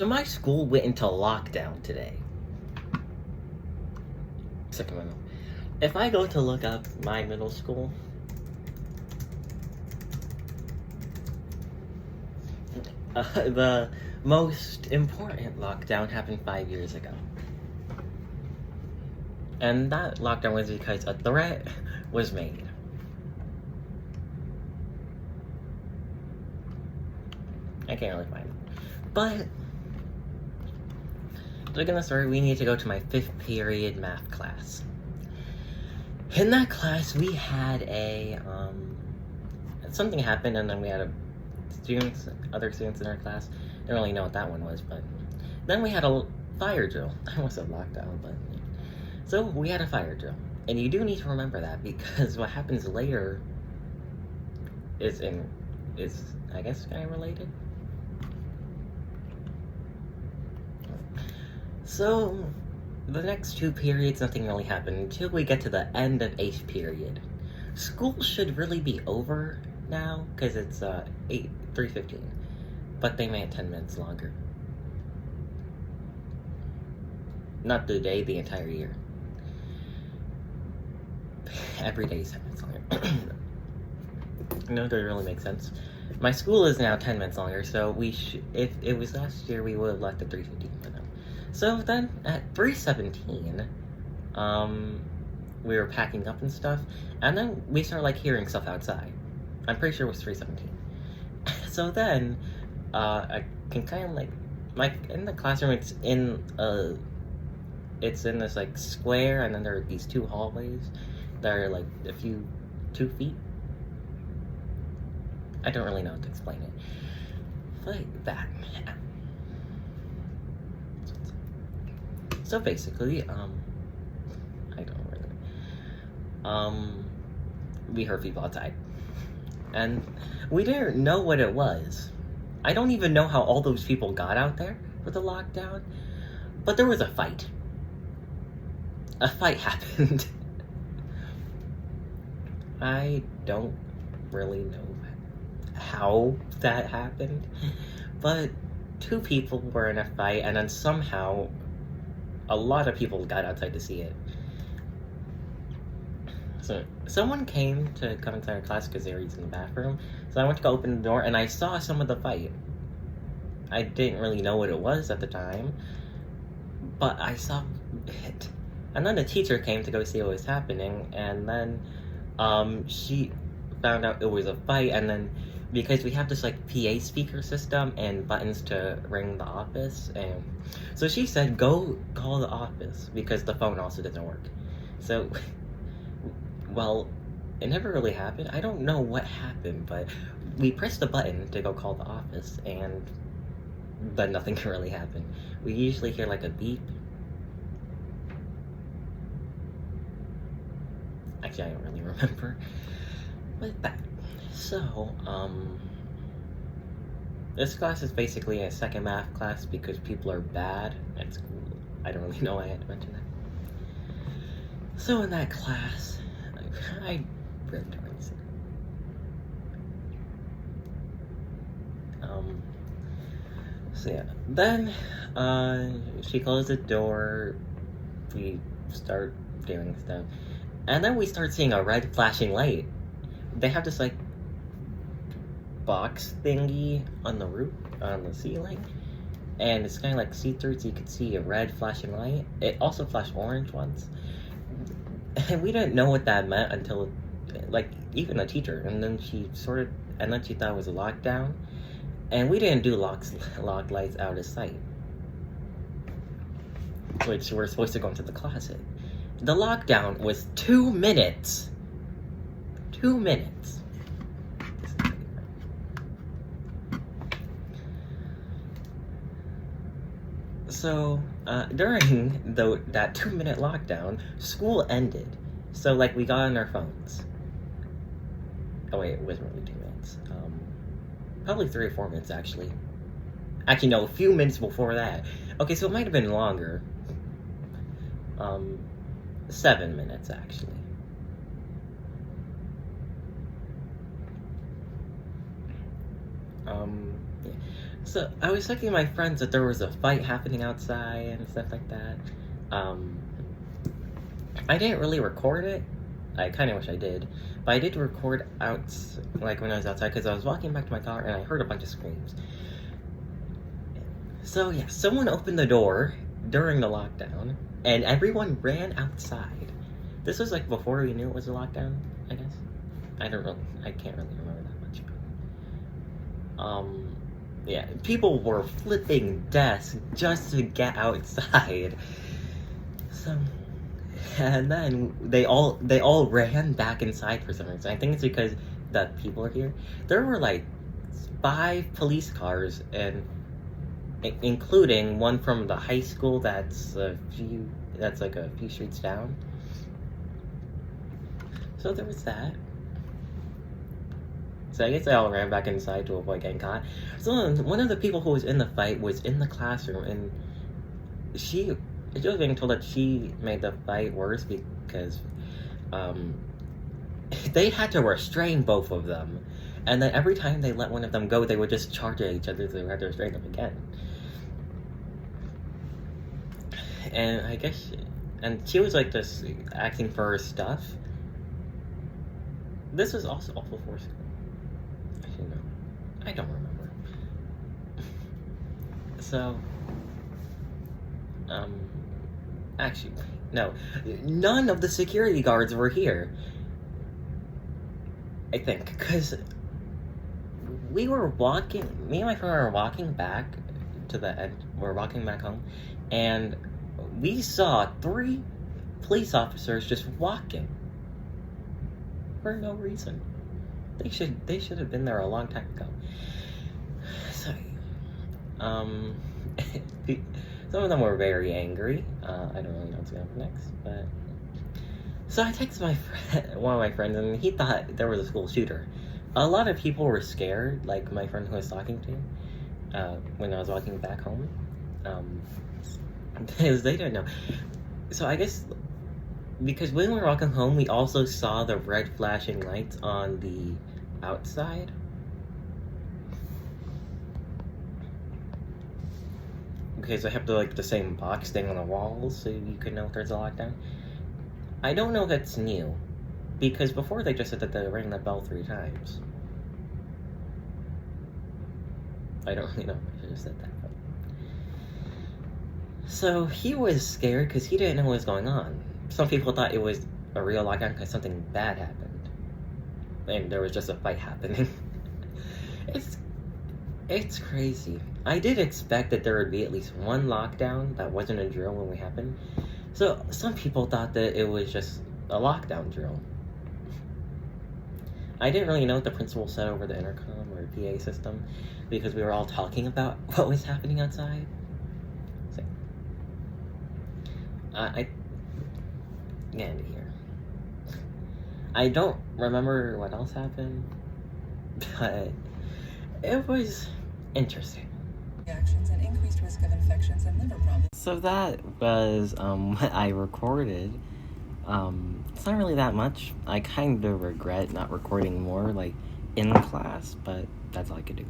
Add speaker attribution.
Speaker 1: So my school went into lockdown today. Second one. If I go to look up my middle school, the most important lockdown happened 5 years ago. And that lockdown was because a threat was made. I can't really find it. But, to get the story, we need to go to my 5th period math class. In that class, we had something happened, and then we had other students in our class. Didn't really know what that one was, but then we had a fire drill. I almost said lockdown, but so we had a fire drill, and you do need to remember that because what happens later is I guess kind of related. So the next 2 periods, nothing really happened until we get to the end of 8th period. School should really be over now, because it's 3:15, but they made it 10 minutes longer. Not the day, the entire year. Every day is 10 minutes longer. No, it doesn't really make sense. My school is now 10 minutes longer, so if it was last year, we would have left at 3:15 by now. So then, at 3:17, we were packing up and stuff, and then we started, hearing stuff outside. I'm pretty sure it was 3:17. So then, I can kind of, in the classroom, it's in this, square, and then there are these 2 hallways that are, a few 2 feet. I don't really know how to explain it. Like that. So basically, I don't really, we heard people outside. And we didn't know what it was. I don't even know how all those people got out there with the lockdown, but there was a fight. A fight happened. I don't really know how that happened, but 2 people were in a fight, and then somehow a lot of people got outside to see it. So someone came to come inside our class because they were using the bathroom. So I went to go open the door, and I saw some of the fight. I didn't really know what it was at the time, but I saw it. And then the teacher came to go see what was happening, and then she found out it was a fight, and then because we have this PA speaker system and buttons to ring the office, and so she said go call the office because the phone also doesn't work. So well, it never really happened. I don't know what happened, but we pressed the button to go call the office, and then nothing really happened. We usually hear a beep. Actually, I don't really remember. But that. So, this class is basically a second math class because people are bad at school. I don't really know why I had to mention that. So in that class, I really don't really see it. So yeah, then, she closed the door, we start doing stuff, and then we start seeing a red flashing light. They have this, box thingy on the roof, on the ceiling, and it's kind of see-through, so you could see a red flashing light. It also flashed orange once, and we didn't know what that meant until, even a teacher, and then she thought it was a lockdown, and we didn't do lock lights out of sight, which we're supposed to go into the closet. The lockdown was 2 minutes. 2 minutes. So, during that 2-minute lockdown, school ended. So, we got on our phones. Oh wait, it wasn't really 2 minutes. Probably 3 or 4 minutes, actually. Actually, no, a few minutes before that. Okay, so it might have been longer. 7 minutes, actually. Yeah. So I was talking to my friends that there was a fight happening outside and stuff like that. I didn't really record it. I kind of wish I did, but I did record out, like when I was outside, because I was walking back to my car and I heard a bunch of screams. So yeah, someone opened the door during the lockdown, and everyone ran outside. This was like before we knew it was a lockdown, I guess. I can't really remember that much. Yeah, people were flipping desks just to get outside. So, and then they all ran back inside for some reason. I think it's because the people are here. There were like 5 police cars, and including one from the high school that's like a few streets down. So there was that. So I guess they all ran back inside to avoid getting caught. So one of the people who was in the fight was in the classroom, and she was being told that she made the fight worse because they had to restrain both of them. And then every time they let one of them go, they would just charge at each other, so they had to restrain them again. And I guess, and she was like just asking for her stuff. This was also awful for school. Actually, no, I don't remember. So, actually, no, none of the security guards were here. I think, because me and my friend were walking back to the end, we're walking back home, and we saw 3 police officers just walking for no reason. They should have been there a long time ago. So, some of them were very angry. I don't really know what's going to happen next, but so I texted one of my friends, and he thought there was a school shooter. A lot of people were scared, like my friend who I was talking to, when I was walking back home, because they didn't know. So I guess, because when we were walking home, we also saw the red flashing lights on the outside. Okay, so I have the same box thing on the walls, so you can know if there's a lockdown. I don't know if that's new, because before they just said that they rang the bell 3 times. I don't really know if I should have said that. But... So he was scared because he didn't know what was going on. Some people thought it was a real lockdown because something bad happened. And there was just a fight happening. It's crazy. I did expect that there would be at least one lockdown that wasn't a drill when it happened. So some people thought that it was just a lockdown drill. I didn't really know what the principal said over the intercom or PA system because we were all talking about what was happening outside. So, get into here. I don't remember what else happened, but it was interesting.
Speaker 2: Reactions and increased risk of infections and liver problems.
Speaker 1: So that was what I recorded. It's not really that much. I kind of regret not recording more, like, in class, but that's all I could do.